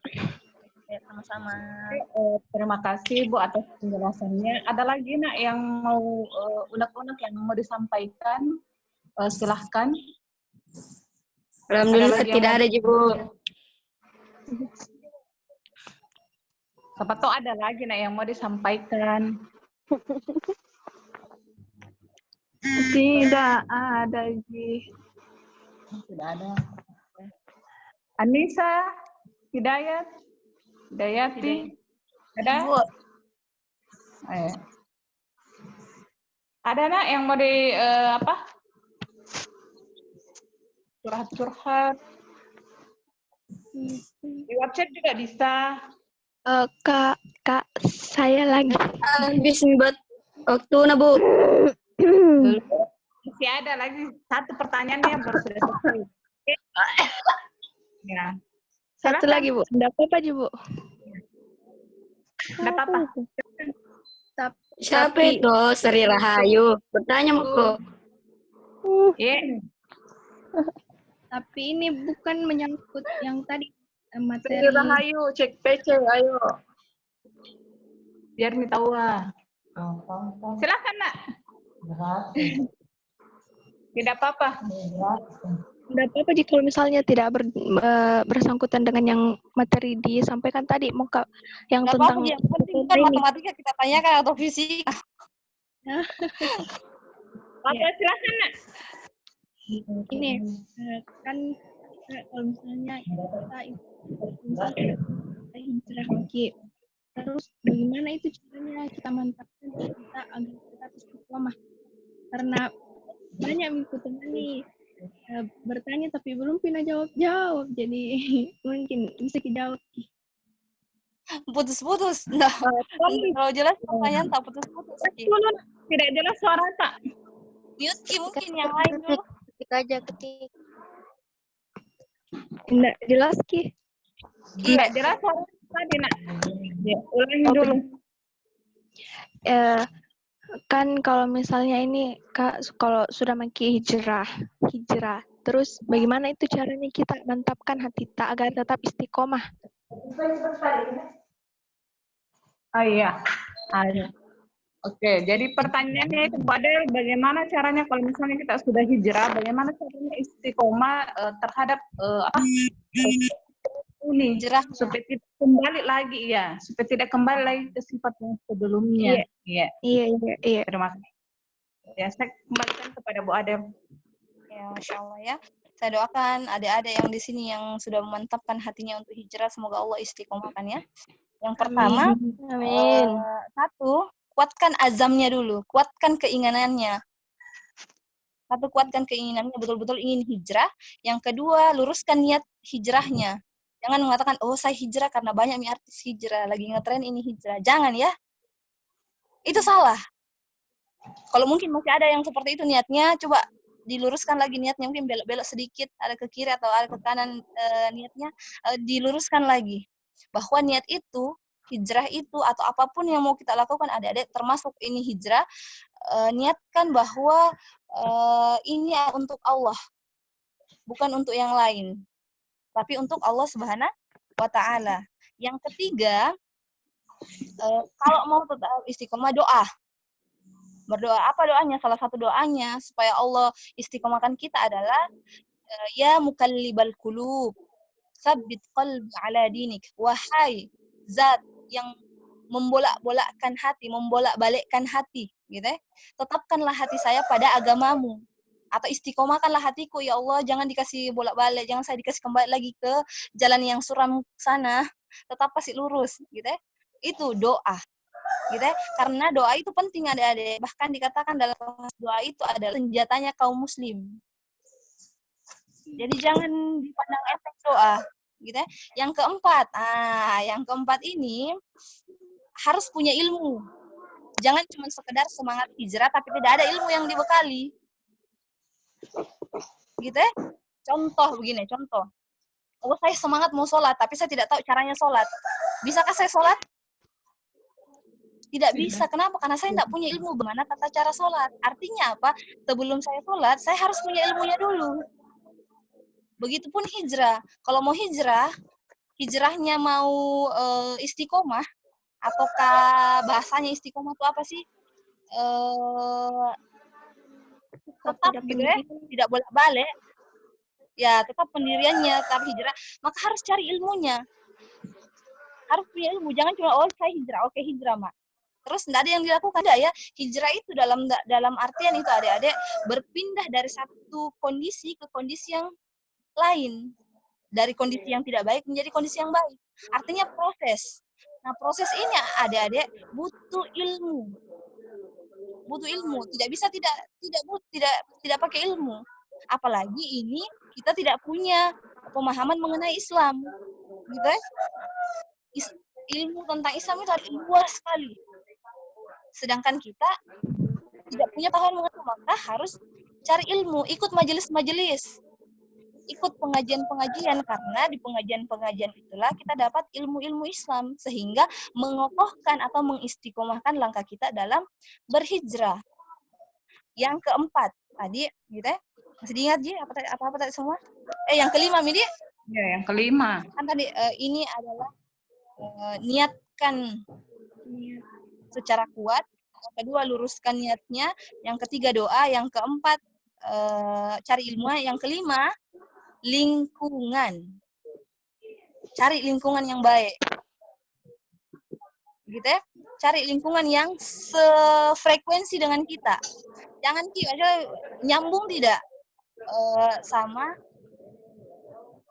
Ya, sama-sama. Terima kasih Bu atas penjelasannya. Ada lagi nak yang mau unek-unek yang mau disampaikan? Silahkan. Alhamdulillah tidak ada Bu. Siapa tahu ada lagi nak yang mau disampaikan. Tidak ada, Ji. Tidak ada. Anissa, Hidayat, Hidayati, ada? Ibu, Eh. Ada nak yang mau di apa? Curhat-curhat. Di WhatsApp juga bisa. Kak, saya lagi. Habis nih buat waktu na Bu. Belum. Masih ada lagi satu pertanyaannya baru sudah selesai. Oke. Ya. Satu Silakan. lagi, Bu. Enggak apa-apa, Ji, Bu. Enggak apa-apa. Siapa Tapi- itu? Sri Rahayu. Bertanya Moko. Iya. Tapi ini bukan menyangkut yang tadi Sri materi. Rahayu, cek PC, ayo. Biar nih tahu ah. Silakan nak. Tidak apa-apa. Enggak apa-apa Ji kalau misalnya tidak bersangkutan dengan yang materi disampaikan tadi, Moka yang nggak tentang apa-apa, yang penting kan ini. matematika kita tanyakan atau fisika. Apa silakan nak. Ini kan kalau misalnya kita hijrah lagi, terus bagaimana itu caranya kita mantapkan kita agar tetap istiqomah, karena banyak mengikuti nih bertanya tapi belum pernah jawab, jadi mungkin bisa dijawab. Putus-putus. Nah, kalau jelas pertanyaan tak putus-putus. Ki. Tidak jelas suara tak. Mute Ki, mungkin yang lain dulu. Ketik aja, ketik. Enggak jelas Ki. Tidak jelas suara tadi nak. Ya, ulangi dulu. Kan kalau misalnya ini Kak, kalau sudah maki hijrah, terus bagaimana itu caranya kita mantapkan hati kita agar tetap istiqomah? Oh iya. Ayo. Oke, jadi pertanyaannya itu Badel, bagaimana caranya kalau misalnya kita sudah hijrah, bagaimana caranya istiqomah terhadap apa? Ini Hijrah. supaya tidak kembali lagi ya, supaya tidak kembali lagi ke sifat yang sebelumnya. Iya. Iya. Terima kasih. Ya, saya kembalikan kepada Bu Adem. Ya, Masya Allah ya. Saya doakan adik-adik yang di sini yang sudah memantapkan hatinya untuk hijrah, semoga Allah istiqomahkan ya. Yang pertama, Amin. satu, kuatkan azamnya dulu, kuatkan keinginannya. Satu, kuatkan keinginannya, betul-betul ingin hijrah. Yang kedua, luruskan niat hijrahnya. Jangan mengatakan, oh saya hijrah karena banyak nih artis hijrah, lagi ngetren ini hijrah. Jangan ya. Itu salah. Kalau mungkin masih ada yang seperti itu niatnya, coba diluruskan lagi niatnya, mungkin belok-belok sedikit, ada ke kiri atau ada ke kanan niatnya, diluruskan lagi. Bahwa niat itu, hijrah itu, atau apapun yang mau kita lakukan, adik-adik termasuk ini hijrah, niatkan bahwa ini untuk Allah, bukan untuk yang lain, tapi untuk Allah Subhanahu wa Ta'ala. Yang ketiga, kalau mau tetap istiqomah, doa. Berdoa. Apa doanya? Salah satu doanya supaya Allah istiqomahkan kita adalah ya mukallibal qulub, tsabbit qalbi ala dinik. Wahai zat yang membolak-bolakkan hati, membolak-balikkan hati, gitu ya. Tetapkanlah hati saya pada agamamu. Atau istiqomahkanlah hatiku, ya Allah, jangan dikasih bolak-balik, jangan saya dikasih kembali lagi ke jalan yang suram sana, tetap pasti lurus, gitu ya. Itu doa. Gitu ya. Karena doa itu penting adik-adik. Bahkan dikatakan dalam doa itu adalah senjatanya kaum muslim. Jadi jangan dipandang enteng doa, gitu ya. Yang keempat ini harus punya ilmu. Jangan cuma sekedar semangat hijrah tapi tidak ada ilmu yang dibekali. Gitu ya. Contoh begini, contoh. Oh, saya semangat mau sholat tapi saya tidak tahu caranya sholat. Bisakah saya sholat? Tidak bisa. Kenapa? Karena saya tidak punya ilmu bagaimana tata cara sholat. Artinya apa? Sebelum saya sholat, saya harus punya ilmunya dulu. Begitupun hijrah. Kalau mau hijrah, hijrahnya mau istiqomah, ataukah bahasanya istiqomah itu apa sih? Tetap gitu ya, tidak bolak-balik. Ya, tetap pendiriannya, tetap hijrah. Maka harus cari ilmunya. Harus punya ilmu. Jangan cuma, oh saya hijrah, oke hijrah, Mak. terus tidak ada yang dilakukan. Tidak ya, hijrah itu dalam artian itu adik-adik berpindah dari satu kondisi ke kondisi yang lain, dari kondisi yang tidak baik menjadi kondisi yang baik. Artinya proses. Nah, proses ini adik-adik butuh ilmu. Butuh ilmu. Tidak bisa tidak pakai ilmu. Apalagi ini kita tidak punya pemahaman mengenai Islam. Gitu ya? Ilmu tentang Islam itu luas sekali. Sedangkan kita tidak punya paham mengenai, maka harus cari ilmu, ikut majelis-majelis, ikut pengajian-pengajian, karena di pengajian-pengajian itulah kita dapat ilmu-ilmu Islam sehingga mengokohkan atau mengistiqomahkan langkah kita dalam berhijrah. Yang keempat tadi, gitu ya, masih diingat Ji apa tadi semua? Yang kelima, Midi? Ya, yang kelima. Kan tadi ini adalah niatkan secara kuat. Yang kedua, luruskan niatnya. Yang ketiga, doa. Yang keempat, cari ilmu. Yang kelima, lingkungan. Cari lingkungan yang baik. Gitu ya. Cari lingkungan yang sefrekuensi dengan kita. Jangan aja nyambung tidak sama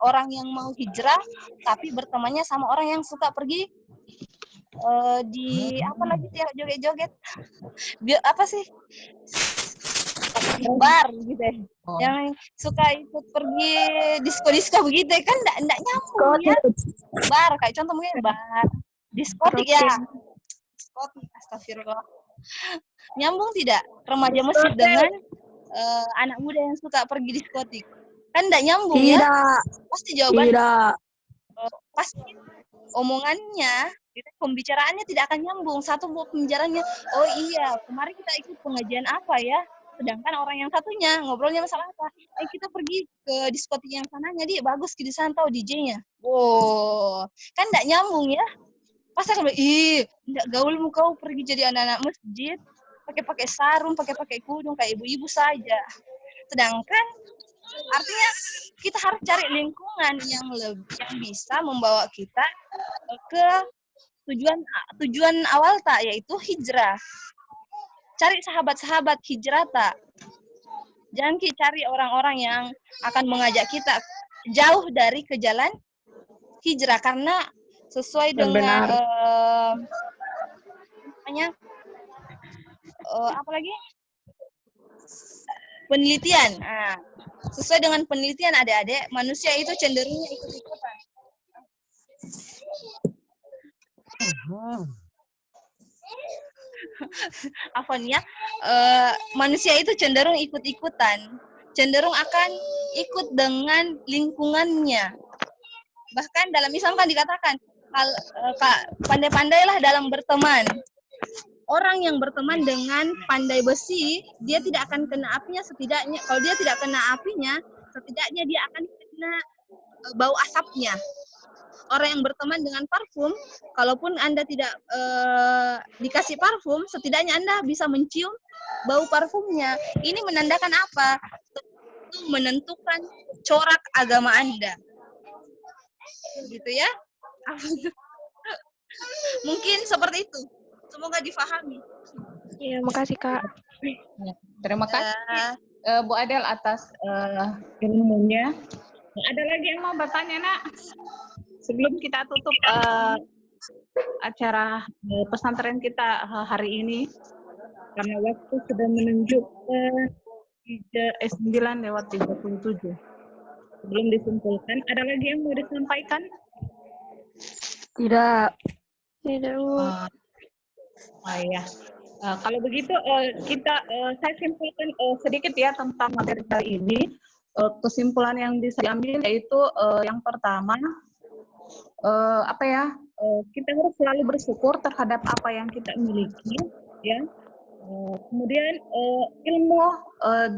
orang yang mau hijrah, tapi bertemannya sama orang yang suka pergi di apa lagi ya, joget-joget. Apa sih? Bar gitu ya. Yang suka ikut pergi disko-disko begitu kan enggak nyambung ya. Bar kayak contoh mungkin bar. Diskotik ya. Diskotik, astagfirullah. Nyambung tidak remaja masjid dengan anak muda yang suka pergi diskotik? Kan enggak nyambung ya. Pasti jawaban pasti omongannya, pembicaraannya tidak akan nyambung. Satu pembicaraannya, oh iya, kemarin kita ikut pengajian apa ya? Sedangkan orang yang satunya ngobrolnya masalah apa? Kita pergi ke diskotik yang sananya, dia bagus di sana tahu DJ-nya. Wow, kan enggak nyambung ya? Pasti akan bilang, enggak gaulmu kau pergi jadi anak-anak masjid, pakai sarung, pakai kudung kayak ibu-ibu saja. Sedangkan artinya kita harus cari lingkungan yang bisa membawa kita ke tujuan awal tak, yaitu hijrah. Cari sahabat-sahabat hijrah tak. Jangan cari orang-orang yang akan mengajak kita jauh dari ke jalan hijrah, karena sesuai dengan apalagi penelitian. Sesuai dengan penelitian adik-adik, manusia itu cenderungnya ikut-ikutan. Manusia itu cenderung ikut-ikutan, cenderung akan ikut dengan lingkungannya. Bahkan dalam Islam kan dikatakan, pandai-pandailah dalam berteman. Orang yang berteman dengan pandai besi, dia tidak akan kena apinya setidaknya. Kalau dia tidak kena apinya, setidaknya dia akan kena bau asapnya. Orang yang berteman dengan parfum, kalaupun Anda tidak dikasih parfum, setidaknya Anda bisa mencium bau parfumnya. Ini menandakan apa? Itu menentukan corak agama Anda. Gitu ya. Mungkin seperti itu. Semoga difahami. Iya, makasih Kak. Terima kasih Bu Adel atas ilmunya. Ada lagi yang mau bertanya, Nak? Sebelum kita tutup acara pesantren kita hari ini, karena waktu sudah menunjukkan 9:37. Sebelum disimpulkan, ada lagi yang mau disampaikan? Tidak. Tidak. Ya. Kalau begitu saya simpulkan sedikit ya tentang materi kali ini. Kesimpulan yang bisa diambil yaitu yang pertama, kita harus selalu bersyukur terhadap apa yang kita miliki, ya. Kemudian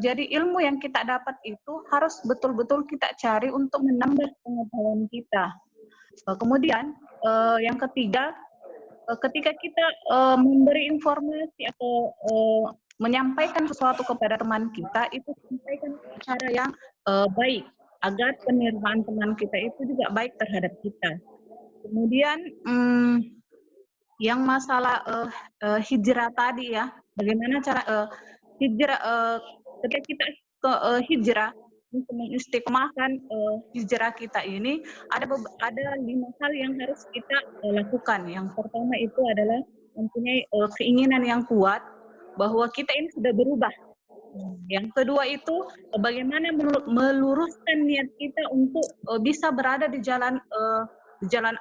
jadi ilmu yang kita dapat itu harus betul-betul kita cari untuk menambah pengetahuan kita. Kemudian yang ketiga, ketika kita memberi informasi atau menyampaikan sesuatu kepada teman kita, itu sampaikan dengan cara yang baik, agar penerimaan teman kita itu juga baik terhadap kita. Kemudian yang masalah hijrah tadi ya. Bagaimana cara hijrah ketika kita ke hijrah untuk mengistiqomahkan hijrah kita ini ada 5 hal yang harus kita lakukan. Yang pertama itu adalah mempunyai keinginan yang kuat bahwa kita ini sudah berubah. Yang kedua itu bagaimana meluruskan niat kita untuk bisa berada di jalan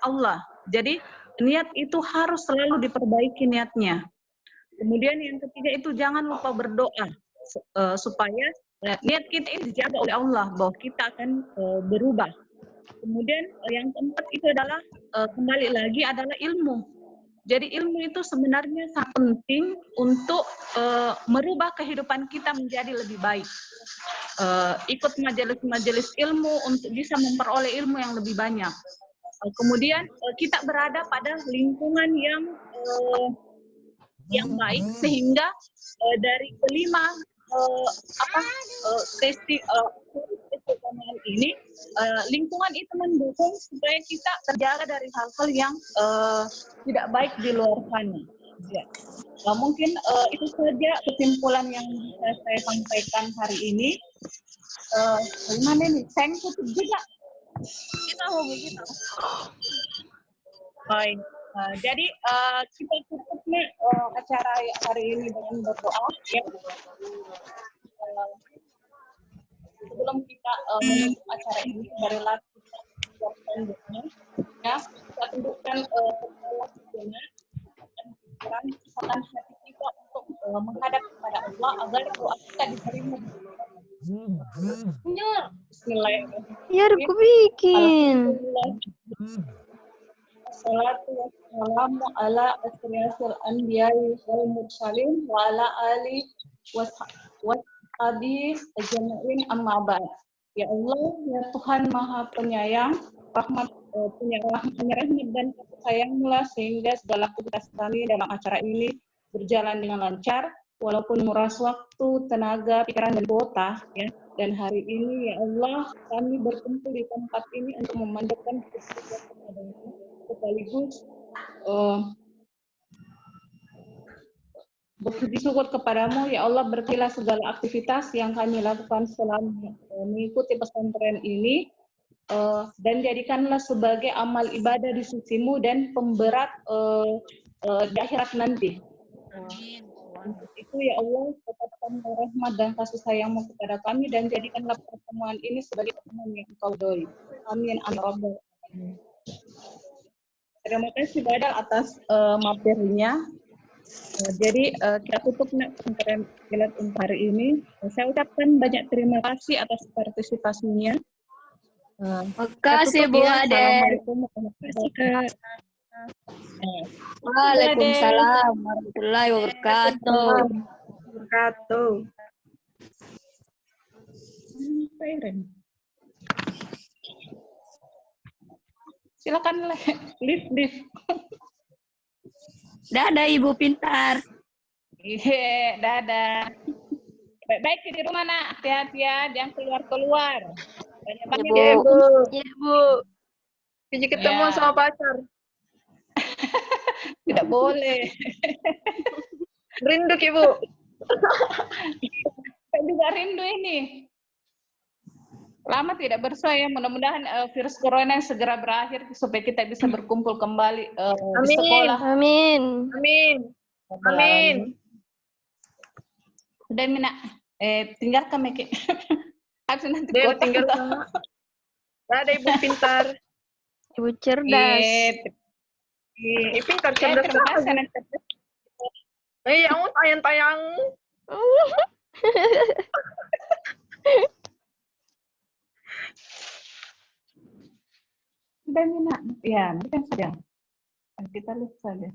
Allah. Jadi niat itu harus selalu diperbaiki niatnya. Kemudian yang ketiga itu jangan lupa berdoa supaya niat kita ini dijaga oleh Allah bahwa kita akan berubah. Kemudian yang keempat itu adalah kembali lagi adalah ilmu. Jadi ilmu itu sebenarnya sangat penting untuk merubah kehidupan kita menjadi lebih baik. Ikut majelis-majelis ilmu untuk bisa memperoleh ilmu yang lebih banyak. Kemudian kita berada pada lingkungan yang baik sehingga dari kelima sesi istiqomah ini lingkungan itu mendukung supaya kita terjaga dari hal-hal yang tidak baik di luar sana. Ya. Mungkin itu saja kesimpulan yang bisa saya sampaikan hari ini. Bagaimana nih? Saya tutup juga. Kita mau begitu. Baik. Jadi kita tutup nih acara hari ini dengan berdoa. Ya. Sebelum kita menutup acara ini, marilah kita siapkan doa. Ya, kita tundukkan kepala kita dan pikiran, kesatuan hati kita untuk menghadap kepada Allah agar doa kita diterima. Bismillahirrahmanirrahim. Ya, aku bikin. Assalatu wassalamu ala asyrafil anbiya'i wal mursalin wa ala ali washabi ajma'in amma ba'd. Ya Allah, ya Tuhan Maha Penyayang, punya rahmat dan kasih sayang-Mu sehingga segala aktivitas kami dalam acara ini berjalan dengan lancar walaupun nguras waktu, tenaga, pikiran dan kuota ya. Dan hari ini ya Allah, kami berkumpul di tempat ini untuk memanjatkan kesyukuran kepada-Mu sekaligus berpuji syukur kepadamu ya Allah, berkilah segala aktivitas yang kami lakukan selama mengikuti pesantren ini dan jadikanlah sebagai amal ibadah di sisimu dan pemberat di akhirat nanti. Untuk itu ya Allah, tetapkan rahmat dan kasih sayang-Mu kepada kami dan jadikanlah pertemuan ini sebagai pertemuan yang Engkau ridhoi. Amin. Amin. Terima kasih Badal atas materinya. Jadi kita tutup pesantren kilat untuk hari ini. Saya ucapkan banyak terima kasih atas partisipasinya. Makasih Bu Ade. Assalamualaikum warahmatullahi wabarakatuh. Waalaikumsalam warahmatullahi wabarakatuh. Silakan lift. Dadah Ibu pintar. Iya, dadah. Baik-baik di rumah nak, hati-hati ya, jangan keluar. Banyak-banyak ya, Bu. Ya, Bu. Jadi ketemu sama pacar. Tidak boleh. Rindu Ibu. Saya juga rindu ini. Lama tidak bersua ya, mudah-mudahan virus corona segera berakhir supaya kita bisa berkumpul kembali di sekolah. Amin. Sudah Mina, tinggalkan Meki. Habis nanti Dia kota. tinggal sama. Ada Ibu pintar. Ibu cerdas. Ibu pintar cerdas Terima kasih. yang tayang-tayang. Sudah Mina, ya, bukan saja. Kita lihat saja.